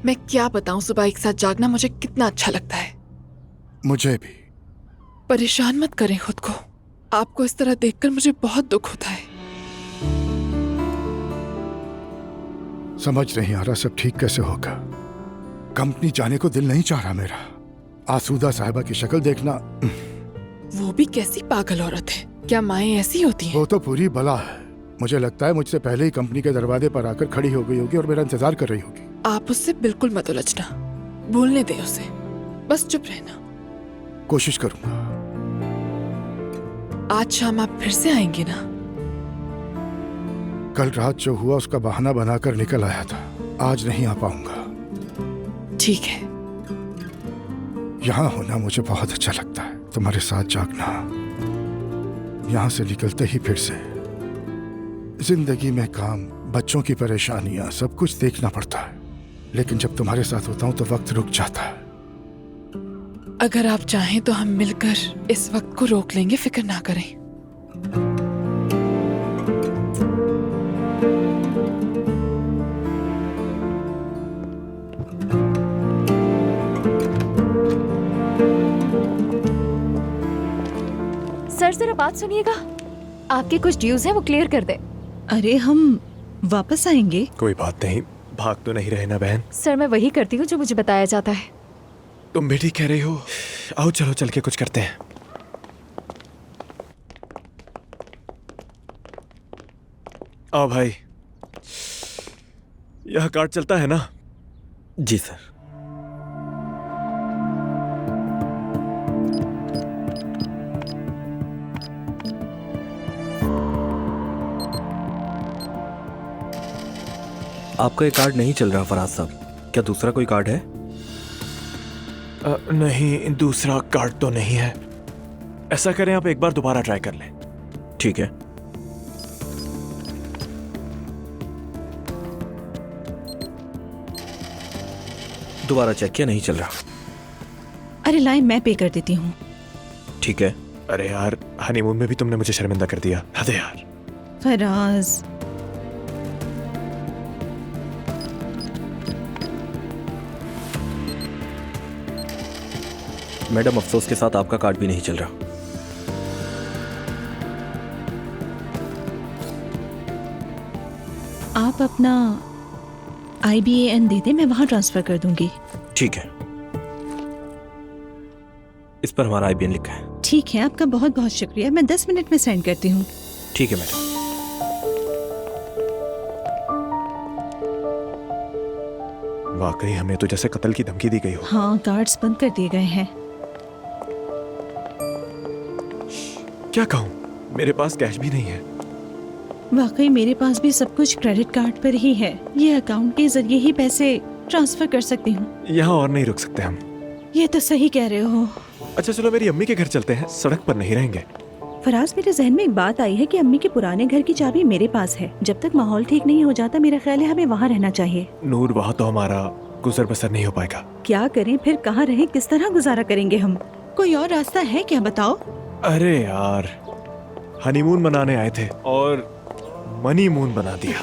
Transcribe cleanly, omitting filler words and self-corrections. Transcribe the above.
मैं क्या बताऊं, सुबह एक साथ जागना मुझे कितना अच्छा लगता है। मुझे भी। परेशान मत करें खुद को। आपको इस तरह देखकर मुझे बहुत दुख होता है। समझ नहीं आ रहा सब ठीक कैसे होगा। कंपनी जाने को दिल नहीं चाह रहा मेरा। आसूदा साहिबा की शक्ल देखना। वो भी कैसी पागल औरत है। क्या माएं ऐसी होती हैं? वो तो पूरी बला है। मुझे लगता है मुझसे पहले ही कंपनी के दरवाजे पर आकर खड़ी हो गई होगी और मेरा इंतजार कर रही होगी। आप उससे बिल्कुल मत उलझना। बोलने दे उसे, बस चुप रहना। कोशिश करूंगा। आज शाम आप फिर से आएंगे ना? कल रात जो हुआ उसका बहाना बनाकर निकल आया था। आज नहीं आ पाऊंगा। ठीक है। यहाँ होना मुझे बहुत अच्छा लगता है। तुम्हारे साथ जागना, यहाँ से निकलते ही फिर से जिंदगी में काम, बच्चों की परेशानियां, सब कुछ देखना पड़ता है। लेकिन जब तुम्हारे साथ होता हूं तो वक्त रुक जाता है। अगर आप चाहें तो हम मिलकर इस वक्त को रोक लेंगे, फिक्र ना करें। सर जरा बात सुनिएगा, आपके कुछ ड्यूज हैं वो क्लियर कर दे। अरे हम वापस आएंगे। कोई बात नहीं, भाग तो नहीं रहे ना बहन। सर मैं वही करती हूँ जो मुझे बताया जाता है। तुम भी ठीक कह रही हो। आओ चलो चल के कुछ करते हैं। आओ भाई, यह कार्ड चलता है ना? जी सर। आपका ये कार्ड नहीं चल रहा फराज साहब, क्या दूसरा कोई कार्ड है? नहीं, दूसरा कार्ड तो नहीं है। ऐसा करें आप एक बार दोबारा ट्राई कर लें। ठीक है। दोबारा चेक किया, नहीं चल रहा। अरे लाइन मैं पे कर देती हूँ। ठीक है। अरे यार, हनीमून में भी तुमने मुझे शर्मिंदा कर दिया। हद है यार। फराज, मैडम अफसोस के साथ आपका कार्ड भी नहीं चल रहा। आप अपना IBAN दे दें, मैं वहां ट्रांसफर कर दूंगी। ठीक है, इस पर हमारा IBAN लिखा है। ठीक है, आपका बहुत बहुत शुक्रिया। मैं 10 मिनट में सेंड करती हूँ। ठीक है मैडम। वाकई हमें तो जैसे कत्ल की धमकी दी गई हो। हाँ, कार्ड्स बंद कर दिए गए हैं। क्या कहूँ, मेरे पास कैश भी नहीं है। वाकई मेरे पास भी सब कुछ क्रेडिट कार्ड पर ही है। ये अकाउंट के जरिए ही पैसे ट्रांसफर कर सकती हूँ। यहाँ और नहीं रुक सकते हम। ये तो सही कह रहे हो। अच्छा चलो मेरी अम्मी के घर चलते हैं, सड़क पर नहीं रहेंगे। फराज, मेरे जहन में एक बात आई है कि अम्मी के पुराने घर की चाबी मेरे पास है। जब तक माहौल ठीक नहीं हो जाता, मेरा ख्याल है हमें वहाँ रहना चाहिए। नूर, वहाँ तो हमारा गुजर बसर नहीं हो पाएगा। क्या करें फिर, कहाँ रहें, किस तरह गुजारा करेंगे हम? कोई और रास्ता है क्या, बताओ? अरे यार, हनीमून मनाने आए थे और मनी मून बना दिया।